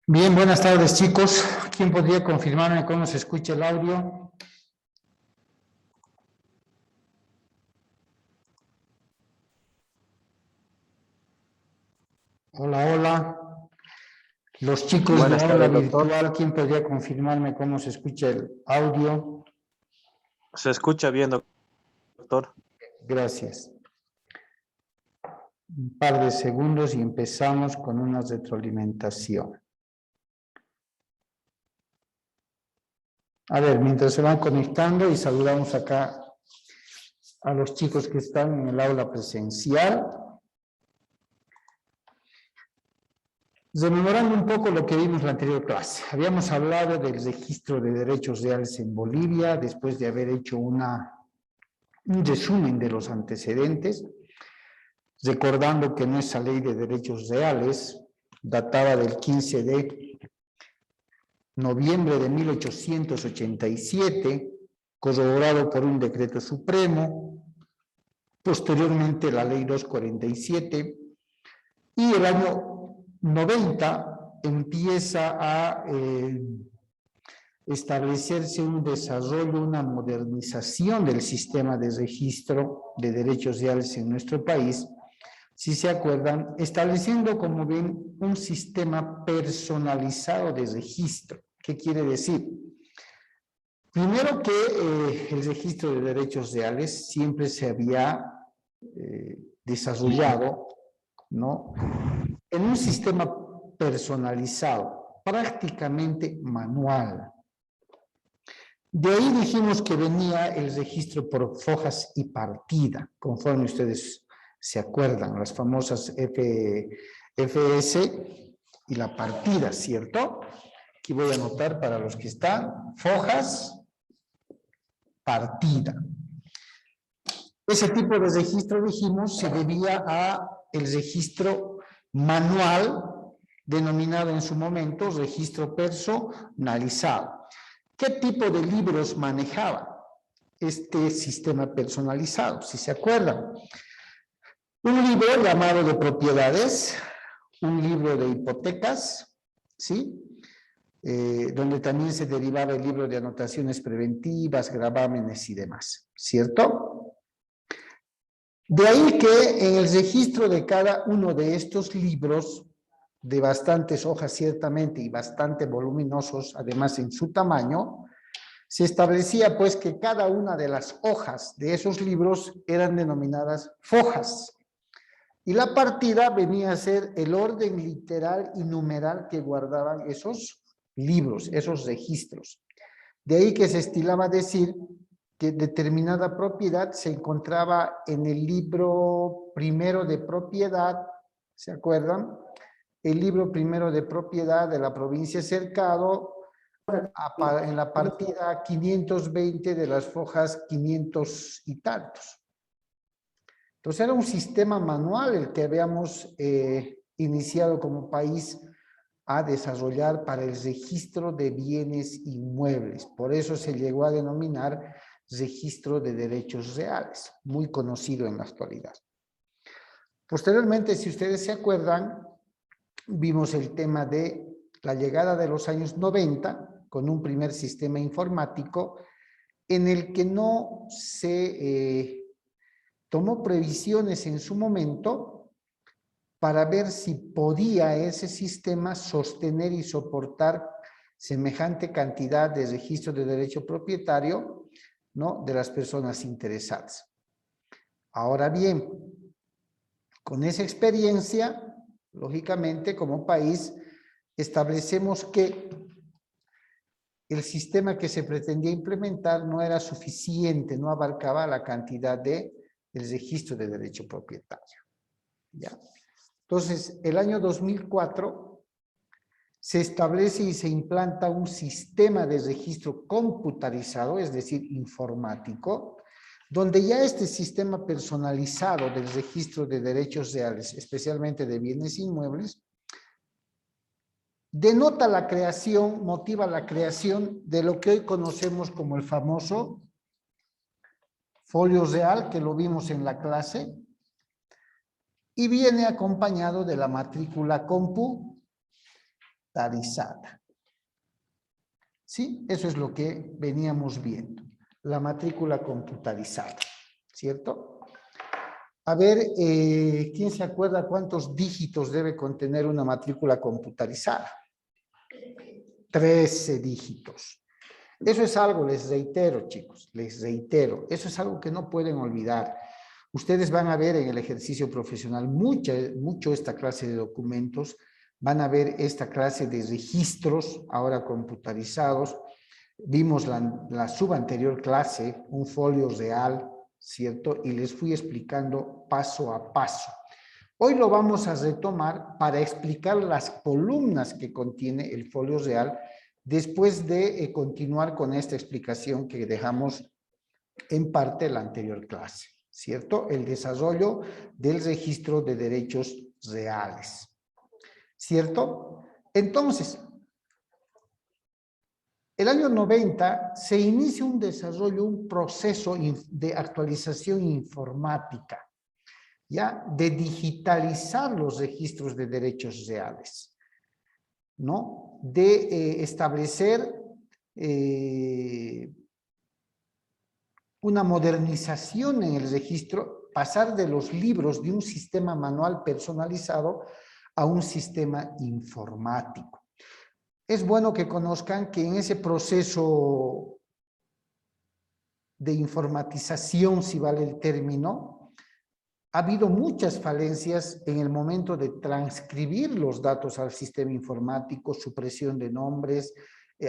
Bien, buenas tardes, chicos. ¿Quién podría confirmarme cómo se escucha el audio? Hola, hola. Los chicos de Buenas aula tardes, doctor. virtual, ¿quién podría confirmarme cómo se escucha el audio? Se escucha bien, doctor. Gracias. Un par de segundos y empezamos con una retroalimentación. A ver, mientras se van conectando y saludamos acá a los chicos que están en el aula presencial. Rememorando un poco lo que vimos en la anterior clase, habíamos hablado del registro de derechos reales en Bolivia, después de haber hecho un resumen de los antecedentes, recordando que nuestra ley de derechos reales databa del 15 de noviembre de 1887, corroborado por un decreto supremo, posteriormente la ley 247, y el año 90 empieza a establecerse un desarrollo, una modernización del sistema de registro de derechos reales en nuestro país, si se acuerdan, estableciendo, como ven, un sistema personalizado de registro. ¿Qué quiere decir? Primero que el registro de derechos reales siempre se había desarrollado, ¿no?, en un sistema personalizado, prácticamente manual. De ahí dijimos que venía el registro por fojas y partida, conforme ustedes se acuerdan, las famosas FS y la partida, ¿cierto? Aquí voy a anotar para los que están, fojas, partida. Ese tipo de registro, dijimos, se debía a el registro manual, denominado en su momento registro personalizado. ¿Qué tipo de libros manejaba este sistema personalizado? Si se acuerdan, un libro llamado de propiedades, un libro de hipotecas, ¿sí? Donde también se derivaba el libro de anotaciones preventivas, gravámenes y demás, ¿cierto? De ahí que en el registro de cada uno de estos libros, de bastantes hojas ciertamente y bastante voluminosos, además en su tamaño, se establecía pues que cada una de las hojas de esos libros eran denominadas fojas. Y la partida venía a ser el orden literal y numeral que guardaban esos libros, esos registros. De ahí que se estilaba decir que determinada propiedad se encontraba en el libro primero de propiedad, ¿se acuerdan? El libro primero de propiedad de la provincia Cercado, en la partida 520 de las fojas 500 y tantos. Entonces era un sistema manual el que habíamos iniciado como país a desarrollar para el registro de bienes inmuebles. Por eso se llegó a denominar registro de derechos reales, muy conocido en la actualidad. Posteriormente, si ustedes se acuerdan, vimos el tema de la llegada de los años 90 con un primer sistema informático en el que no se tomó previsiones en su momento para ver si podía ese sistema sostener y soportar semejante cantidad de registro de derecho propietario, ¿no?, de las personas interesadas. Ahora bien, con esa experiencia, lógicamente, como país, establecemos que el sistema que se pretendía implementar no era suficiente, no abarcaba la cantidad del registro de derecho propietario. ¿Ya? Entonces, el año 2004 se establece y se implanta un sistema de registro computarizado, es decir, informático, donde ya este sistema personalizado del registro de derechos reales, especialmente de bienes inmuebles, denota la creación, motiva la creación de lo que hoy conocemos como el famoso folio real, que lo vimos en la clase, y viene acompañado de la matrícula compu computarizada. ¿Sí? Eso es lo que veníamos viendo. La matrícula computarizada, ¿cierto? A ver, ¿quién se acuerda cuántos dígitos debe contener una matrícula computarizada? 13 dígitos. Eso es algo, les reitero, chicos, les reitero, eso es algo que no pueden olvidar. Ustedes van a ver en el ejercicio profesional mucho esta clase de documentos, van a ver esta clase de registros ahora computarizados. Vimos la subanterior clase, un folio real, ¿cierto? Y les fui explicando paso a paso. Hoy lo vamos a retomar para explicar las columnas que contiene el folio real después de continuar con esta explicación que dejamos en parte la anterior clase, ¿cierto? El desarrollo del registro de derechos reales, ¿cierto? Entonces, el año 90 se inicia un desarrollo, un proceso de actualización informática, ¿ya? De digitalizar los registros de derechos reales, ¿no? De establecer una modernización en el registro, pasar de los libros de un sistema manual personalizado a un sistema informático. Es bueno que conozcan que en ese proceso de informatización, si vale el término, ha habido muchas falencias en el momento de transcribir los datos al sistema informático, supresión de nombres,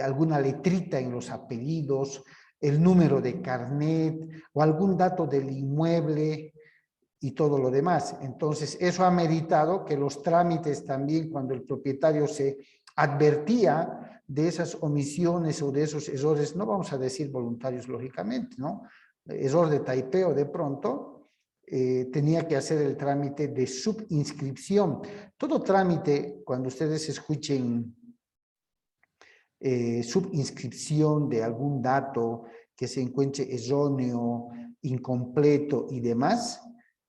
alguna letrita en los apellidos, el número de carnet o algún dato del inmueble y todo lo demás. Entonces, eso ha meritado que los trámites también, cuando el propietario se advertía de esas omisiones o de esos errores, no vamos a decir voluntarios lógicamente, ¿no? Error de taipeo de pronto, tenía que hacer el trámite de subinscripción. Todo trámite, cuando ustedes escuchen subinscripción de algún dato que se encuentre erróneo, incompleto y demás,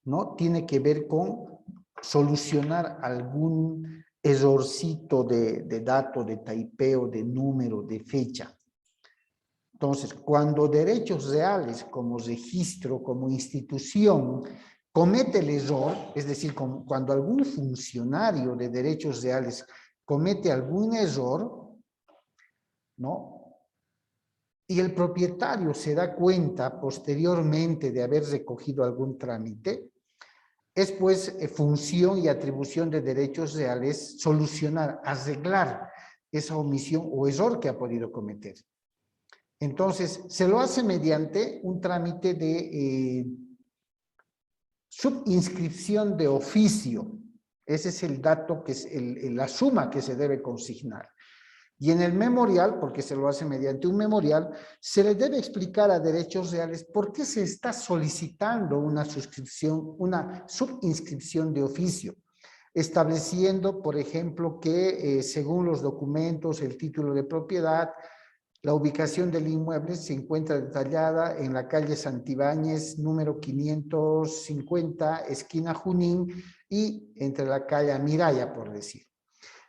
¿no? Tiene que ver con solucionar algún errorcito de dato, de taipeo, de número, de fecha. Entonces, cuando derechos reales como registro, como institución, comete el error, es decir, cuando algún funcionario de derechos reales comete algún error, ¿no? Y el propietario se da cuenta posteriormente de haber recogido algún trámite, es pues función y atribución de derechos reales solucionar, arreglar esa omisión o error que ha podido cometer. Entonces, se lo hace mediante un trámite de subinscripción de oficio. Ese es el dato, que es la suma que se debe consignar. Y en el memorial, porque se lo hace mediante un memorial, se le debe explicar a derechos reales por qué se está solicitando una subinscripción de oficio, estableciendo, por ejemplo, que según los documentos, el título de propiedad, la ubicación del inmueble se encuentra detallada en la calle Santibáñez, número 550, esquina Junín, y entre la calle Miraya, por decir.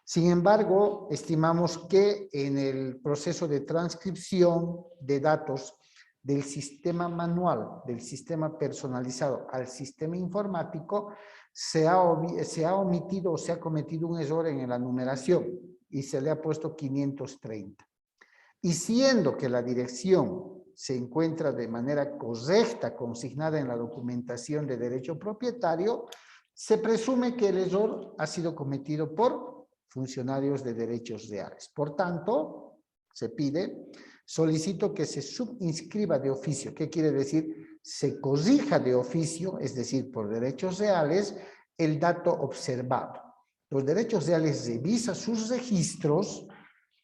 Sin embargo, estimamos que en el proceso de transcripción de datos del sistema manual, del sistema personalizado al sistema informático, se ha omitido o se ha cometido un error en la numeración y se le ha puesto 530. Y siendo que la dirección se encuentra de manera correcta consignada en la documentación de derecho propietario, se presume que el error ha sido cometido por funcionarios de derechos reales. Por tanto, se pide, solicito que se subinscriba de oficio. ¿Qué quiere decir? Se corrija de oficio, es decir, por derechos reales, el dato observado. Los derechos reales revisan sus registros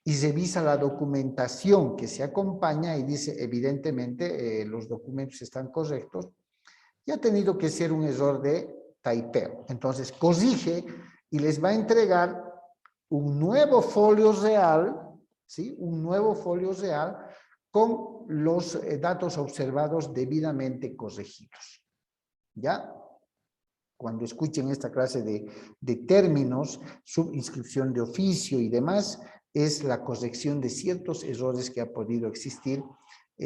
y revisa la documentación que se acompaña y dice, evidentemente, los documentos están correctos, y ha tenido que ser un error de taipeo. Entonces, corrige y les va a entregar un nuevo folio real, ¿sí? Un nuevo folio real con los datos observados debidamente corregidos. ¿Ya? cuando escuchen esta clase de términos, subinscripción de oficio y demás, es la corrección de ciertos errores que ha podido existir,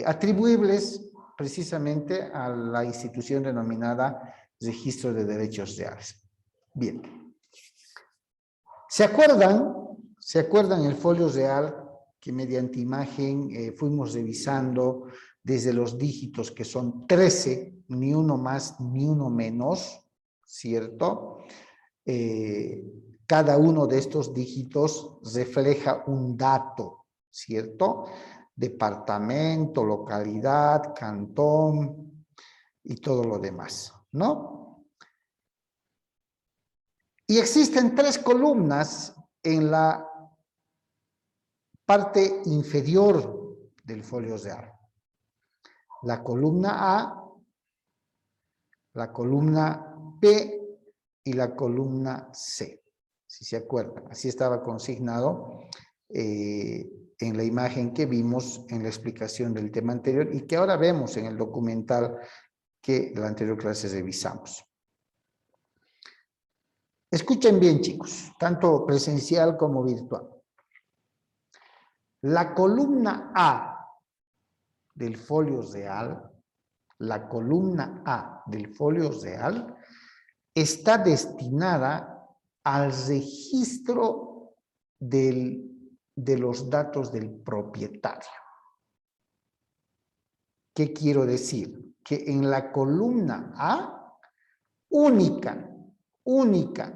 atribuibles precisamente a la institución denominada Registro de Derechos Reales. Bien. ¿Se acuerdan el folio real que mediante imagen fuimos revisando desde los dígitos que son 13, ni uno más ni uno menos, ¿cierto? Cada uno de estos dígitos refleja un dato, ¿cierto? Departamento, localidad, cantón y todo lo demás, ¿no? Y existen 3 columnas en la parte inferior del folio real. La columna A, la columna B y la columna C. Si se acuerdan, así estaba consignado en la imagen que vimos en la explicación del tema anterior y que ahora vemos en el documental que en la anterior clase revisamos. Escuchen bien, chicos, tanto presencial como virtual. La columna A del folio real, la columna A del folio real está destinada al registro de los datos del propietario. ¿Qué quiero decir? Que en la columna A, única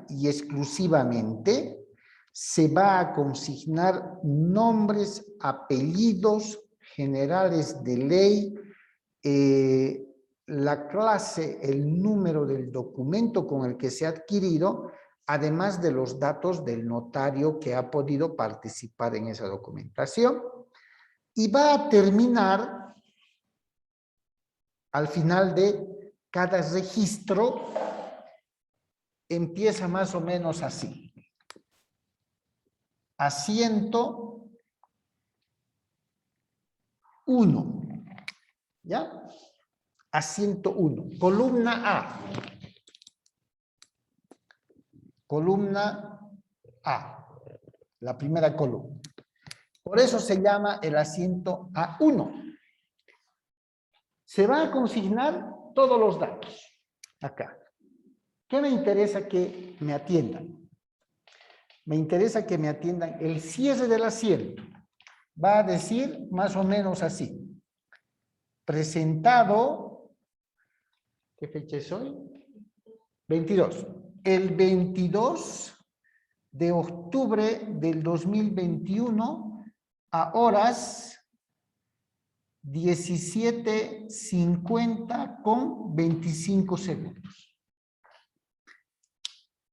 y exclusivamente, se va a consignar nombres, apellidos, generales de ley, la clase, el número del documento con el que se ha adquirido, además de los datos del notario que ha podido participar en esa documentación. Y va a terminar al final de cada registro, empieza más o menos así. Asiento 1, ¿ya? Asiento 1, columna A. Columna A, la primera columna. Por eso se llama el asiento A1. Se va a consignar todos los datos. Acá. ¿Qué me interesa que me atiendan? Me interesa que me atiendan el cierre del asiento. Va a decir más o menos así. Presentado, ¿qué fecha es hoy? 22. El 22 de octubre del 2021 a horas 17:50 con 25 segundos.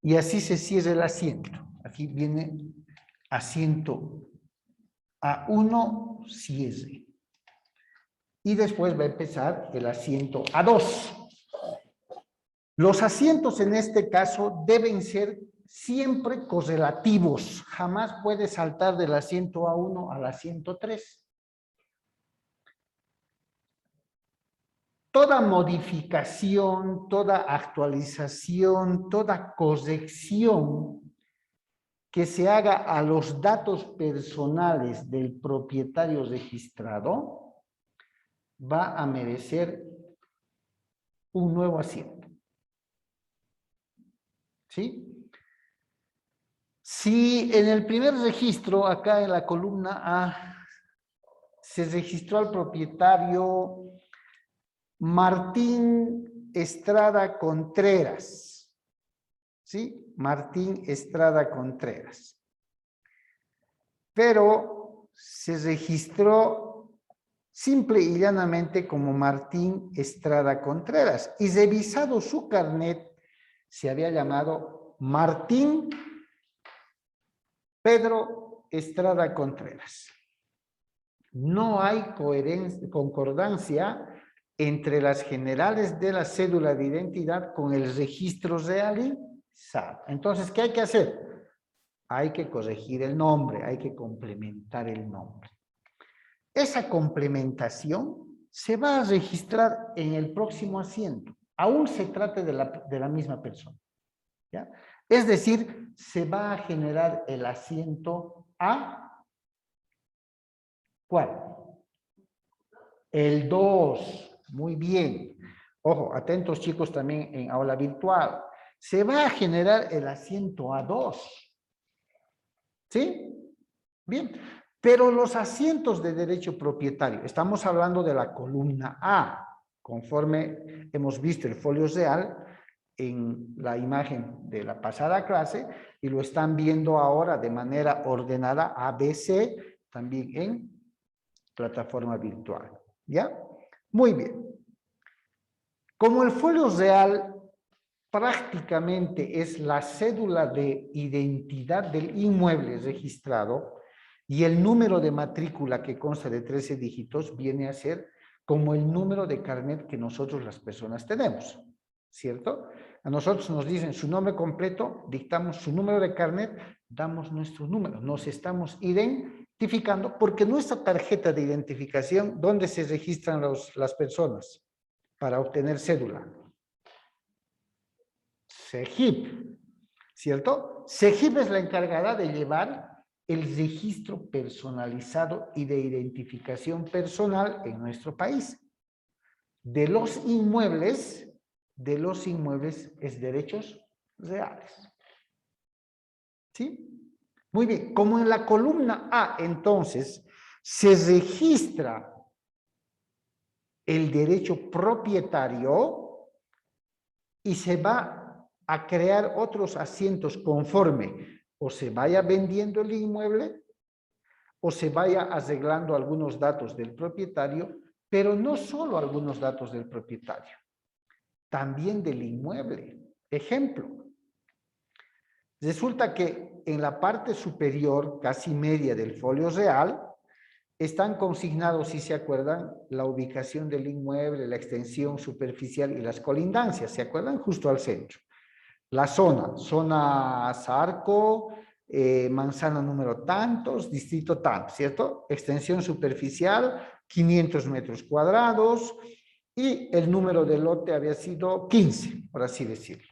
Y así se cierra el asiento. Aquí viene asiento A1, cierre. Y después va a empezar el asiento A2. Los asientos en este caso deben ser siempre correlativos. Jamás puede saltar del asiento A1 al asiento 3. Toda modificación, toda actualización, toda corrección que se haga a los datos personales del propietario registrado va a merecer un nuevo asiento. ¿Sí? Si en el primer registro, acá en la columna A, se registró al propietario Martín Estrada Contreras, ¿sí? Martín Estrada Contreras. Pero se registró simple y llanamente como Martín Estrada Contreras. Y revisado su carnet, se había llamado Martín Pedro Estrada Contreras. No hay concordancia entre las generales de la cédula de identidad con el registro realizado. Entonces, ¿qué hay que hacer? Hay que corregir el nombre, hay que complementar el nombre. Esa complementación se va a registrar en el próximo asiento, aún se trate de la misma persona. ¿Ya? Es decir, se va a generar el asiento a ¿cuál? El 2. Muy bien. Ojo, atentos chicos también en aula virtual. Se va a generar el asiento A2. ¿Sí? Bien. Pero los asientos de derecho propietario, estamos hablando de la columna A, conforme hemos visto el folio real en la imagen de la pasada clase, y lo están viendo ahora de manera ordenada ABC, también en plataforma virtual. ¿Ya? Muy bien. Como el folio real prácticamente es la cédula de identidad del inmueble registrado y el número de matrícula que consta de 13 dígitos viene a ser como el número de carnet que nosotros las personas tenemos, ¿cierto? A nosotros nos dicen su nombre completo, dictamos su número de carnet, damos nuestro número, nos estamos identificando porque nuestra tarjeta de identificación, ¿dónde se registran las personas para obtener cédula? SEGIP, ¿cierto? SEGIP es la encargada de llevar el registro personalizado y de identificación personal en nuestro país. De los inmuebles es derechos reales. ¿Sí? Muy bien, como en la columna A, entonces, se registra el derecho propietario y se va a crear otros asientos conforme o se vaya vendiendo el inmueble o se vaya arreglando algunos datos del propietario, pero no solo algunos datos del propietario, también del inmueble. Ejemplo, resulta que en la parte superior, casi media del folio real, están consignados, si se acuerdan, la ubicación del inmueble, la extensión superficial y las colindancias, ¿se acuerdan? Justo al centro. La zona Zarco, manzana número tantos, distrito tantos, ¿cierto? Extensión superficial, 500 metros cuadrados, y el número de lote había sido 15, por así decirlo.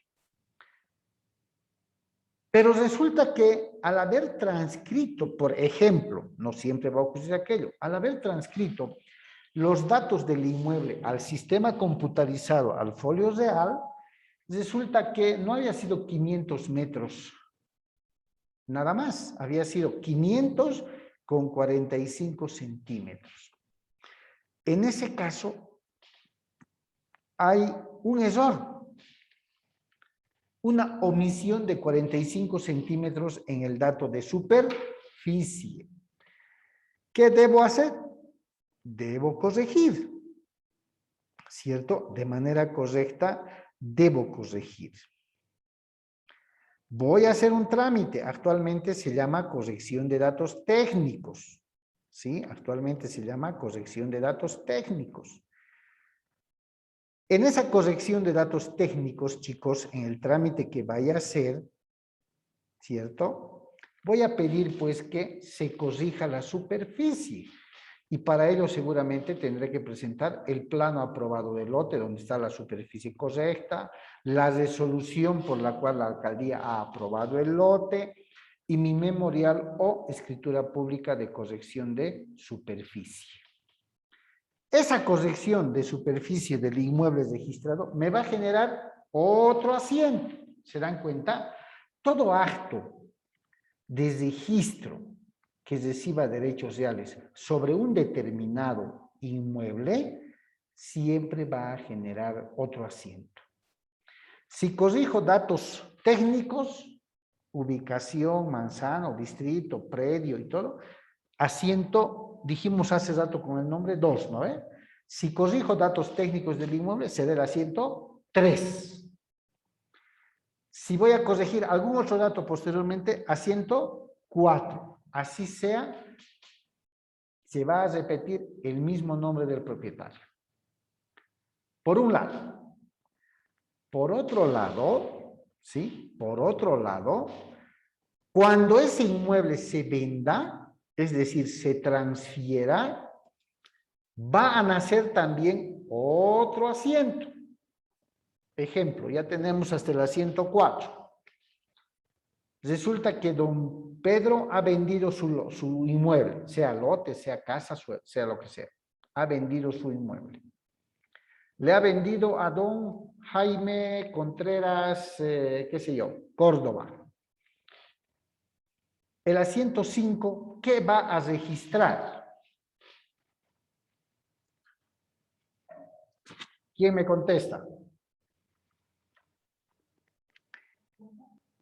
Pero resulta que al haber transcrito, por ejemplo, no siempre va a ocurrir aquello, al haber transcrito los datos del inmueble al sistema computarizado, al folio real, resulta que no había sido 500 metros, nada más, había sido 500 con 45 centímetros. En ese caso, hay un error, una omisión de 45 centímetros en el dato de superficie. ¿Qué debo hacer? Debo corregir, ¿cierto? De manera correcta, debo corregir. Voy a hacer un trámite, actualmente se llama corrección de datos técnicos, ¿sí? Actualmente se llama corrección de datos técnicos. En esa corrección de datos técnicos, chicos, en el trámite que vaya a hacer, ¿cierto? Voy a pedir, pues, que se corrija la superficie. Y para ello seguramente tendré que presentar el plano aprobado del lote, donde está la superficie correcta, la resolución por la cual la alcaldía ha aprobado el lote y mi memorial o escritura pública de corrección de superficie. Esa corrección de superficie del inmueble registrado me va a generar otro asiento. ¿Se dan cuenta? Todo acto de registro que reciba derechos reales sobre un determinado inmueble, siempre va a generar otro asiento. Si corrijo datos técnicos, ubicación, manzana, distrito, predio y todo, asiento, dijimos hace rato con el nombre 2, ¿no? Si corrijo datos técnicos del inmueble, será el asiento 3. Si voy a corregir algún otro dato posteriormente, asiento 4. Así sea, se va a repetir el mismo nombre del propietario. Por un lado. Por otro lado, ¿sí? Por otro lado, cuando ese inmueble se venda, es decir, se transfiera, va a nacer también otro asiento. ejemplo, ya tenemos hasta la 104. Resulta que don Pedro ha vendido su inmueble, sea lote, sea casa, sea lo que sea. Ha vendido su inmueble. Le ha vendido a don Jaime Contreras, qué sé yo, Córdoba. El asiento 5, ¿qué va a registrar? ¿Quién me contesta?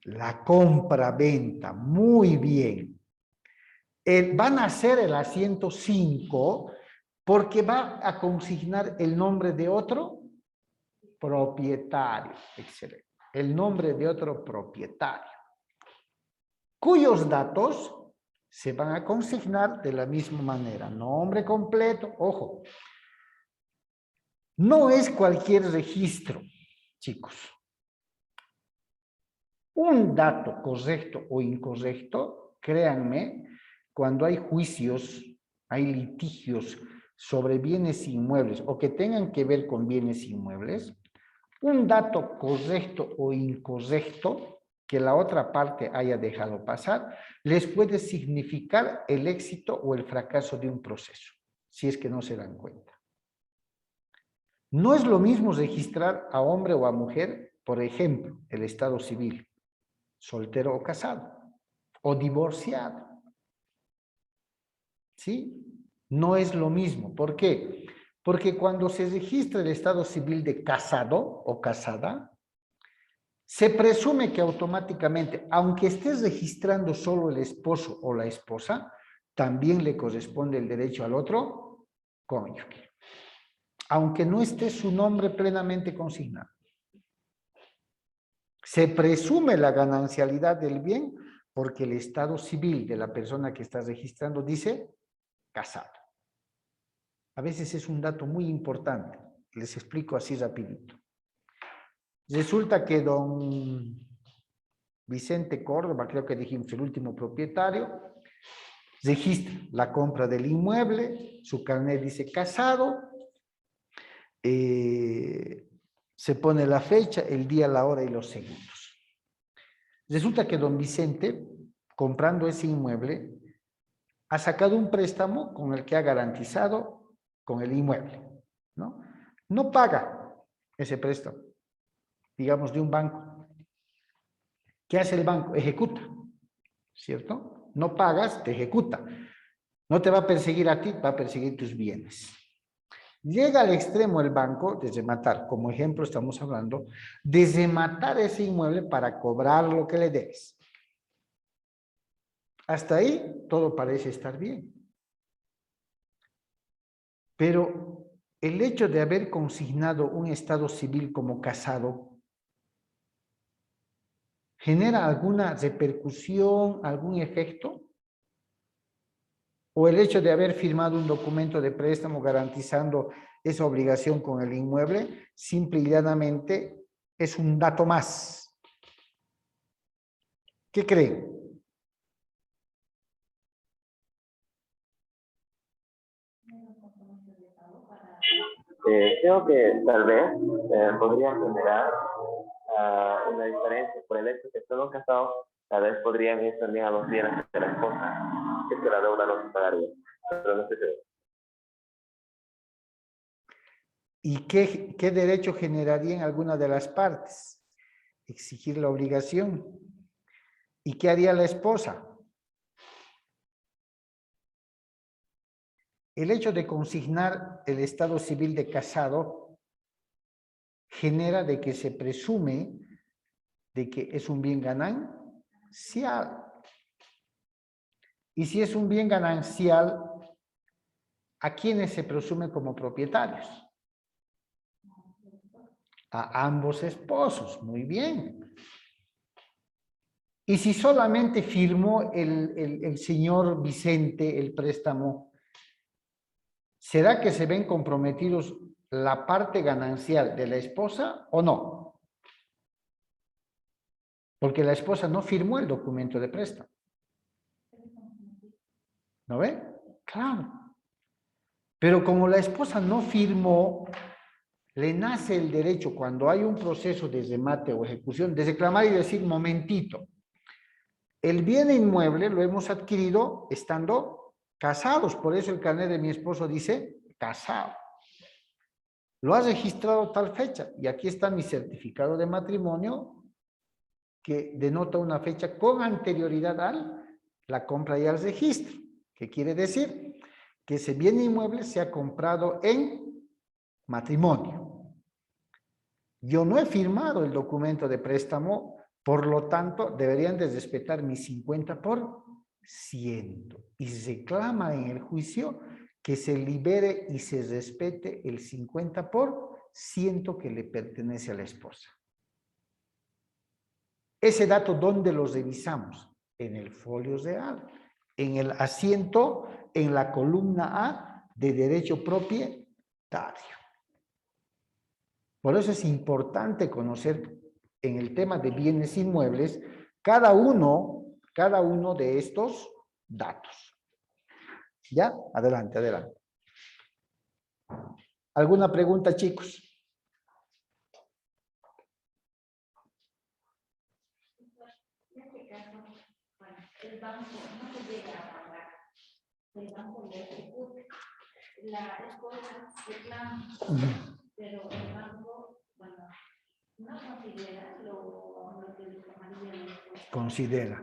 La compra-venta. Muy bien. Van a hacer el asiento 5 porque va a consignar el nombre de otro propietario. Excelente. El nombre de otro propietario, cuyos datos se van a consignar de la misma manera. Nombre completo, ojo. No es cualquier registro, chicos. Un dato correcto o incorrecto, créanme, cuando hay juicios, hay litigios sobre bienes inmuebles o que tengan que ver con bienes inmuebles, un dato correcto o incorrecto que la otra parte haya dejado pasar, les puede significar el éxito o el fracaso de un proceso, si es que no se dan cuenta. No es lo mismo registrar a hombre o a mujer, por ejemplo, el estado civil, soltero o casado, o divorciado. ¿Sí? No es lo mismo. ¿Por qué? Porque cuando se registra el estado civil de casado o casada, se presume que automáticamente, aunque estés registrando solo el esposo o la esposa, también le corresponde el derecho al otro cónyuge, aunque no esté su nombre plenamente consignado. Se presume la ganancialidad del bien porque el estado civil de la persona que está registrando dice casado. A veces es un dato muy importante. Les explico así rapidito. Resulta que don Vicente Córdoba, creo que dijimos el último propietario, registra la compra del inmueble, su carnet dice casado, se pone la fecha, el día, la hora y los segundos. Resulta que don Vicente, comprando ese inmueble, ha sacado un préstamo con el que ha garantizado con el inmueble, ¿no? No paga ese préstamo, digamos, de un banco. ¿Qué hace el banco? Ejecuta, ¿cierto? No pagas, te ejecuta. No te va a perseguir a ti, va a perseguir tus bienes. Llega al extremo el banco de rematar, como ejemplo estamos hablando, de rematar ese inmueble para cobrar lo que le debes. Hasta ahí todo parece estar bien. Pero el hecho de haber consignado un estado civil como casado ¿genera alguna repercusión, algún efecto? ¿O el hecho de haber firmado un documento de préstamo garantizando esa obligación con el inmueble, simple y llanamente es un dato más? ¿Qué creen? Creo que tal vez podría generar una diferencia por el hecho que todos casados tal vez podrían ir también a los bienes de la esposa, que se la deuda no se pagaría. Pero no sé qué. ¿Y qué derecho generaría en alguna de las partes? Exigir la obligación. ¿Y qué haría la esposa? El hecho de consignar el estado civil de casado genera de que se presume de que es un bien ganancial. Y si es un bien ganancial, ¿a quiénes se presume como propietarios? A ambos esposos, muy bien. Y si solamente firmó el señor Vicente el préstamo, ¿será que se ven comprometidos la parte ganancial de la esposa o no? Porque la esposa no firmó el documento de préstamo. ¿No ve? Claro. Pero como la esposa no firmó, le nace el derecho cuando hay un proceso de remate o ejecución de reclamar y decir, momentito, el bien inmueble lo hemos adquirido estando casados, por eso el carnet de mi esposo dice casado. Lo has registrado tal fecha y aquí está mi certificado de matrimonio que denota una fecha con anterioridad a la compra y al registro. ¿Qué quiere decir? Que ese bien inmueble se ha comprado en matrimonio. Yo no he firmado el documento de préstamo, por lo tanto, deberían de respetar mi 50% y reclama en el juicio que se libere y se respete el 50% que le pertenece a la esposa. Ese dato, ¿dónde lo revisamos? En el folio real, en el asiento, en la columna A de derecho propietario. Por eso es importante conocer en el tema de bienes inmuebles cada uno de estos datos. ¿Ya? Adelante, adelante. ¿Alguna pregunta, chicos? En este caso, bueno, el banco no se llega a pagar, el banco le ejecuta, la esposa reclama, pero el banco, bueno, no considera lo que le llamaría la esposa. Considera.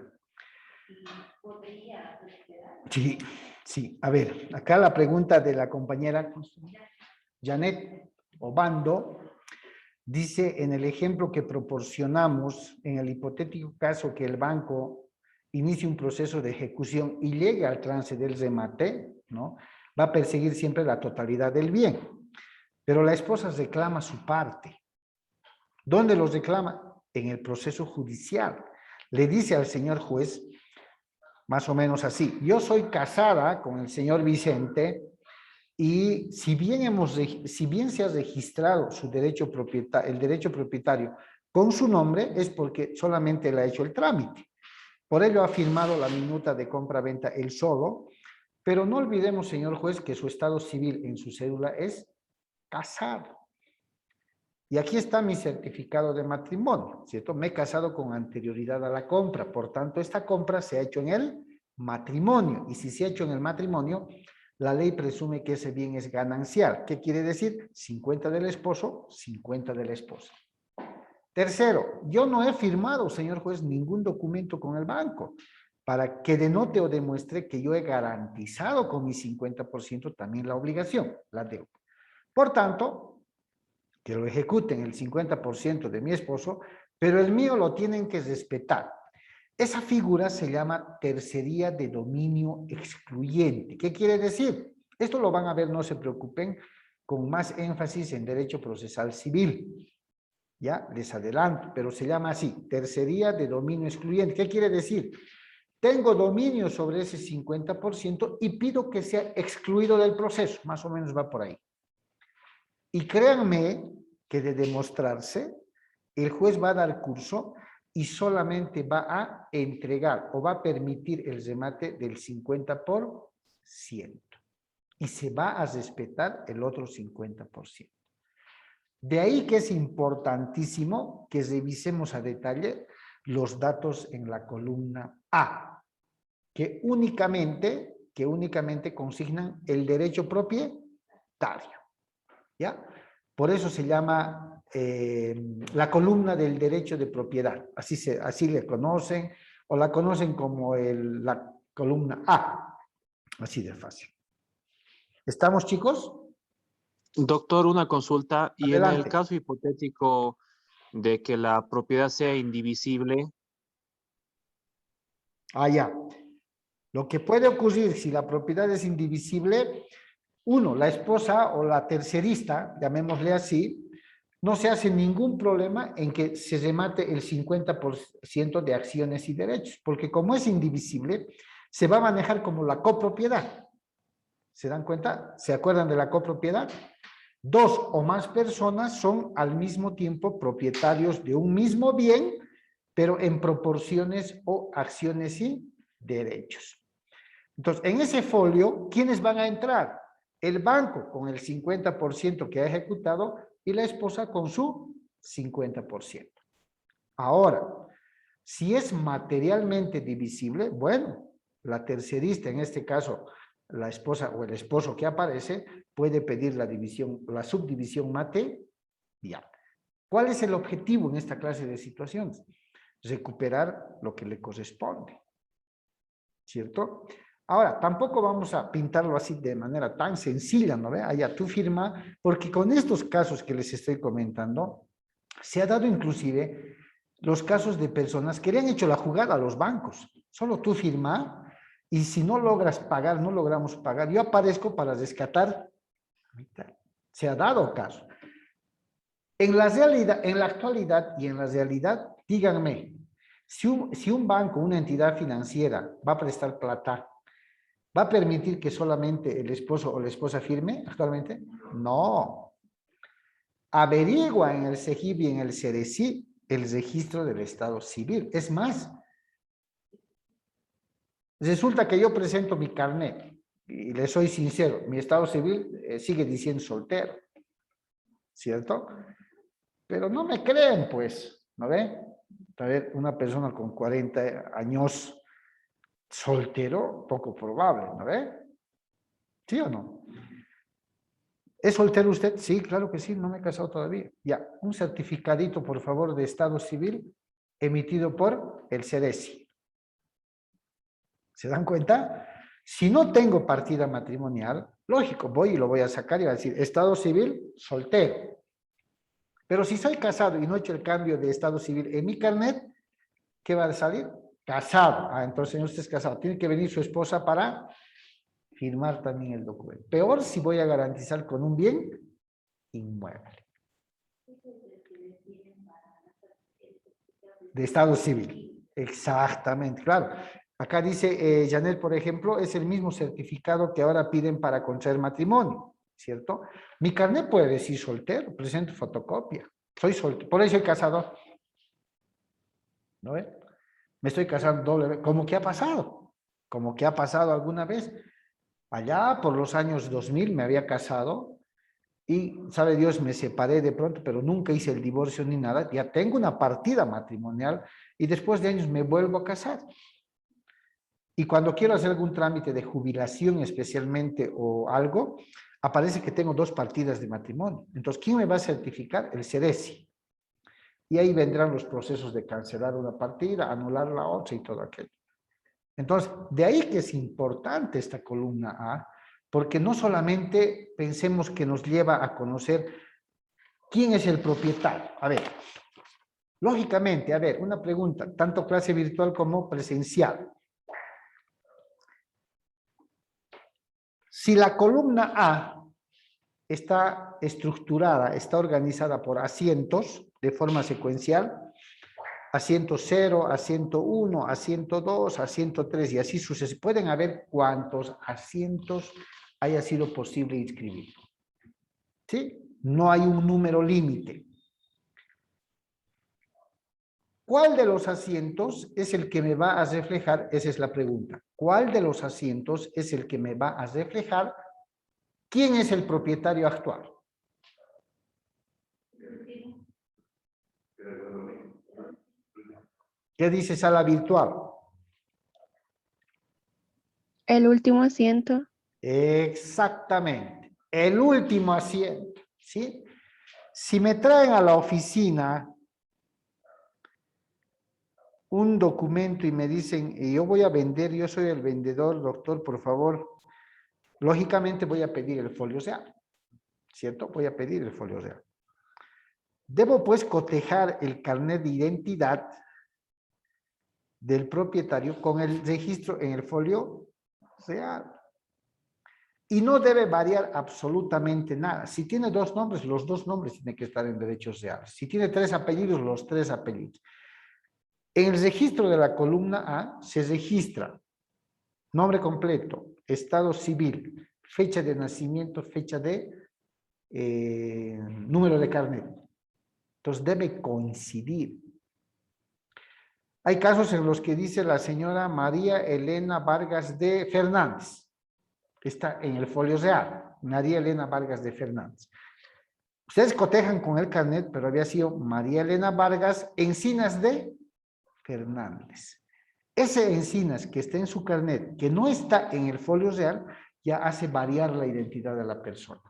Y podría considerar. Sí, sí. A ver, acá la pregunta de la compañera Janet Obando dice en el ejemplo que proporcionamos, en el hipotético caso que el banco inicie un proceso de ejecución y llegue al trance del remate, ¿no? Va a perseguir siempre la totalidad del bien. Pero la esposa reclama su parte. ¿Dónde los reclama? En el proceso judicial. Le dice al señor juez, más o menos así, yo soy casada con el señor Vicente y si bien se ha registrado su derecho propietario, el derecho propietario con su nombre, es porque solamente le ha hecho el trámite. Por ello ha firmado la minuta de compra-venta él solo, pero no olvidemos, señor juez, que su estado civil en su cédula es casado. Y aquí está mi certificado de matrimonio, ¿cierto? Me he casado con anterioridad a la compra, por tanto, esta compra se ha hecho en el matrimonio. Y si se ha hecho en el matrimonio, la ley presume que ese bien es ganancial. ¿Qué quiere decir? 50 del esposo, 50 de la esposa. Tercero, yo no he firmado, señor juez, ningún documento con el banco para que denote o demuestre que yo he garantizado con mi 50% también la obligación, la deuda. Por tanto, que lo ejecuten el 50% de mi esposo, pero el mío lo tienen que respetar. Esa figura se llama tercería de dominio excluyente. ¿Qué quiere decir? Esto lo van a ver, no se preocupen, con más énfasis en derecho procesal civil. Ya, les adelanto, pero se llama así, tercería de dominio excluyente. ¿Qué quiere decir? Tengo dominio sobre ese 50% y pido que sea excluido del proceso. Más o menos va por ahí. Y créanme que de demostrarse, el juez va a dar curso y solamente va a entregar o va a permitir el remate del 50%. Y se va a respetar el otro 50%. De ahí que es importantísimo que revisemos a detalle los datos en la columna A, que únicamente consignan el derecho propietario. ¿Ya? Por eso se llama la columna del derecho de propiedad. Así le conocen, o la conocen como la columna A. Así de fácil. ¿Estamos, chicos? Doctor, una consulta. Y en el Adelante. caso hipotético de que la propiedad sea indivisible. Ya. Lo que puede ocurrir si la propiedad es indivisible, uno, la esposa o la tercerista, llamémosle así, no se hace ningún problema en que se remate el 50% de acciones y derechos, porque como es indivisible, se va a manejar como la copropiedad. ¿Se dan cuenta? ¿Se acuerdan de la copropiedad? Dos o más personas son al mismo tiempo propietarios de un mismo bien, pero en proporciones o acciones y derechos. Entonces, en ese folio, ¿quiénes van a entrar? el banco con el 50% que ha ejecutado y la esposa con su 50%. Ahora, si es materialmente divisible, bueno, la tercerista, en este caso la esposa o el esposo que aparece, puede pedir la división, la subdivisión material. ¿Cuál es el objetivo en esta clase de situaciones? Recuperar lo que le corresponde, ¿cierto? Ahora, tampoco vamos a pintarlo así de manera tan sencilla, ¿no ve? Allá tú firma, porque con estos casos que les estoy comentando, se ha dado inclusive los casos de personas que le han hecho la jugada a los bancos. Solo tú firma y si no logras pagar, no logramos pagar, yo aparezco para rescatar. Se ha dado caso. En la realidad, en la actualidad y en la realidad, díganme, si un banco, una entidad financiera va a prestar plata, ¿va a permitir que solamente el esposo o la esposa firme actualmente? No. Averigua en el CEGIB y en el CERECI el registro del Estado civil. Es más, resulta que yo presento mi carnet y le soy sincero, mi Estado civil sigue diciendo soltero, ¿cierto? Pero no me creen, pues, ¿no ve? A ver, una persona con 40 años soltero, poco probable, ¿no ve? ¿Sí o no? ¿Es soltero usted? Sí, claro que sí, no me he casado todavía. Ya, un certificadito, por favor, de Estado civil emitido por el CERECI. ¿Se dan cuenta? Si no tengo partida matrimonial, lógico, voy y lo voy a sacar y voy a decir, Estado civil, soltero. Pero si soy casado y no he hecho el cambio de Estado civil en mi carnet, ¿qué va a salir? Casado. Ah, entonces usted es casado. Tiene que venir su esposa para firmar también el documento. Peor si voy a garantizar con un bien inmueble. De Estado civil. Exactamente, claro. Acá dice, Janel, por ejemplo, es el mismo certificado que ahora piden para contraer matrimonio, ¿cierto? Mi carnet puede decir soltero, presento fotocopia. Soy soltero, por eso soy casado. ¿No ve? Me estoy casando doble vez. ¿Cómo que ha pasado? ¿Cómo que ha pasado alguna vez? Allá por los años 2000 me había casado y, sabe Dios, me separé de pronto, pero nunca hice el divorcio ni nada. Ya tengo una partida matrimonial y después de años me vuelvo a casar. Y cuando quiero hacer algún trámite de jubilación especialmente o algo, aparece que tengo 2 partidas de matrimonio. Entonces, ¿quién me va a certificar? El CERECI. Y ahí vendrán los procesos de cancelar una partida, anular la otra y todo aquello. Entonces, de ahí que es importante esta columna A, porque no solamente pensemos que nos lleva a conocer quién es el propietario. A ver, lógicamente, a ver, una pregunta, tanto clase virtual como presencial. Si la columna A está estructurada, está organizada por asientos de forma secuencial, asiento 0, asiento 1, asiento 2, asiento 3 y así sucesivamente. Pueden haber cuantos asientos haya sido posible inscribir. ¿Sí? No hay un número límite. ¿Cuál de los asientos es el que me va a reflejar? Esa es la pregunta. ¿Cuál de los asientos es el que me va a reflejar quién es el propietario actual? ¿Qué dice sala virtual? El último asiento. Exactamente. El último asiento. ¿Sí? Si me traen a la oficina un documento y me dicen, yo voy a vender, yo soy el vendedor, doctor, por favor, lógicamente voy a pedir el folio real, ¿cierto? Voy a pedir el folio real. Debo pues cotejar el carnet de identidad del propietario con el registro en el folio real. Y no debe variar absolutamente nada. Si tiene 2 nombres, los 2 nombres tienen que estar en derechos reales. Si tiene 3 apellidos, los 3 apellidos. En el registro de la columna A se registra nombre completo, estado civil, fecha de nacimiento, fecha de número de carnet. Entonces debe coincidir. Hay casos en los que dice la señora María Elena Vargas de Fernández. Está en el folio real. María Elena Vargas de Fernández. Ustedes cotejan con el carnet, pero había sido María Elena Vargas Encinas de Fernández. Ese Encinas que está en su carnet, que no está en el folio real, ya hace variar la identidad de la persona.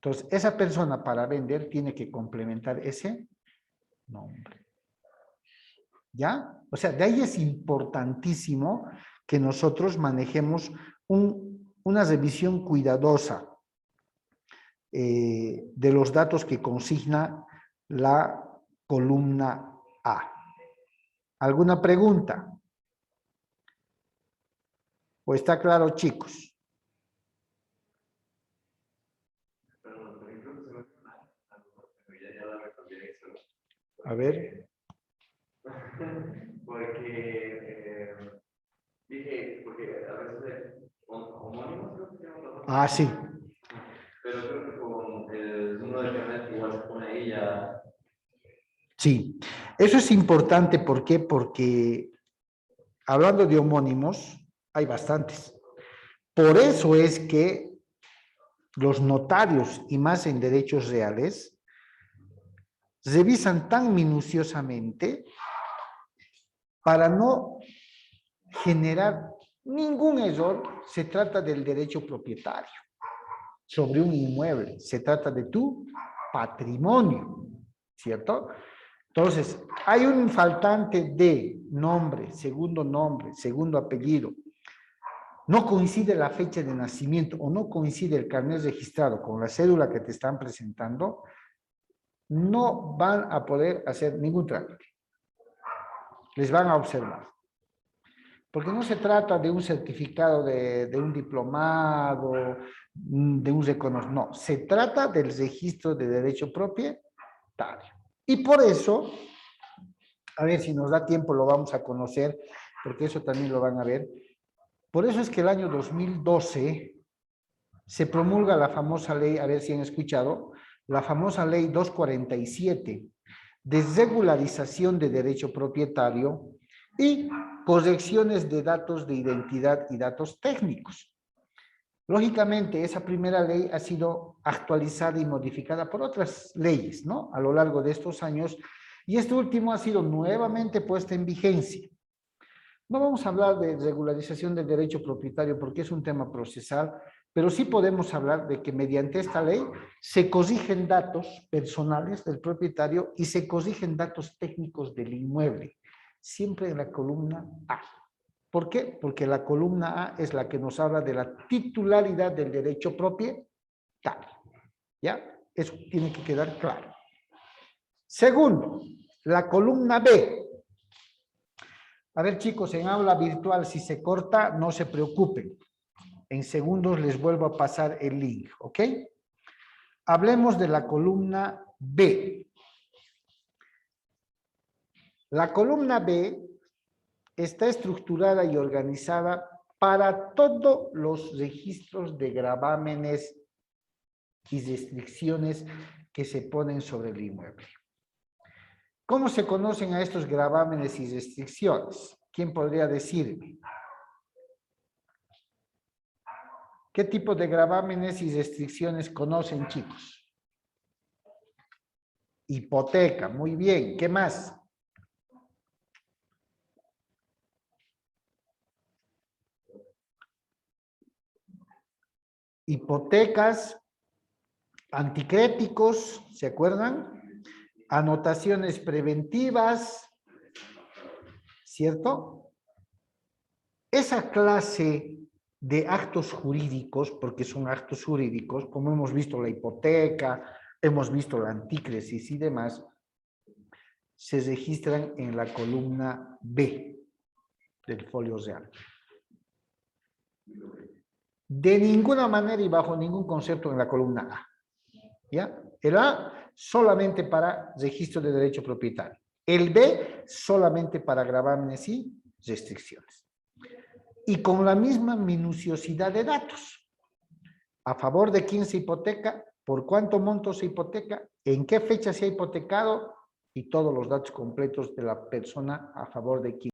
Entonces, esa persona para vender tiene que complementar ese nombre. ¿Ya? O sea, de ahí es importantísimo que nosotros manejemos una revisión cuidadosa de los datos que consigna la columna A. ¿Alguna pregunta? ¿O está claro, chicos? A ver. Porque dije, porque a veces homónimos creo que se llama. Ah, sí. Pero creo que con el número de carnet igual se pone ahí ya. Sí, eso es importante. ¿Por qué? Porque hablando de homónimos, hay bastantes. Por eso es que los notarios, y más en derechos reales, revisan tan minuciosamente para no generar ningún error. Se trata del derecho propietario sobre un inmueble, se trata de tu patrimonio, ¿cierto? Entonces, hay un faltante de nombre, segundo apellido, no coincide la fecha de nacimiento o no coincide el carnet registrado con la cédula que te están presentando, no van a poder hacer ningún trámite. Les van a observar. Porque no se trata de un certificado de un diplomado, de un reconocimiento. No, se trata del registro de derecho propietario. Y por eso, a ver si nos da tiempo, lo vamos a conocer, porque eso también lo van a ver. Por eso es que el año 2012 se promulga la famosa ley, a ver si han escuchado, la famosa ley 247 de regularización de derecho propietario y correcciones de datos de identidad y datos técnicos. Lógicamente, esa primera ley ha sido actualizada y modificada por otras leyes, ¿no? A lo largo de estos años, y este último ha sido nuevamente puesta en vigencia. No vamos a hablar de regularización del derecho propietario porque es un tema procesal, pero sí podemos hablar de que mediante esta ley se corrigen datos personales del propietario y se corrigen datos técnicos del inmueble, siempre en la columna A. ¿Por qué? Porque la columna A es la que nos habla de la titularidad del derecho propietario. ¿Ya? Eso tiene que quedar claro. Segundo, la columna B. A ver, chicos, en aula virtual, si se corta, no se preocupen. En segundos les vuelvo a pasar el link, ¿ok? Hablemos de la columna B. La columna B está estructurada y organizada para todos los registros de gravámenes y restricciones que se ponen sobre el inmueble. ¿Cómo se conocen a estos gravámenes y restricciones? ¿Quién podría decirme? ¿Qué tipo de gravámenes y restricciones conocen, chicos? Hipoteca, muy bien. ¿Qué más? Hipotecas, anticréticos, ¿se acuerdan? Anotaciones preventivas, ¿cierto? Esa clase de actos jurídicos, porque son actos jurídicos, como hemos visto la hipoteca, hemos visto la antícresis y demás, se registran en la columna B del folio real. De ninguna manera y bajo ningún concepto en la columna A. ¿Ya? El A solamente para registro de derecho propietario. El B solamente para gravámenes y restricciones. Y con la misma minuciosidad de datos. A favor de quién se hipoteca, por cuánto monto se hipoteca, en qué fecha se ha hipotecado y todos los datos completos de la persona a favor de quién.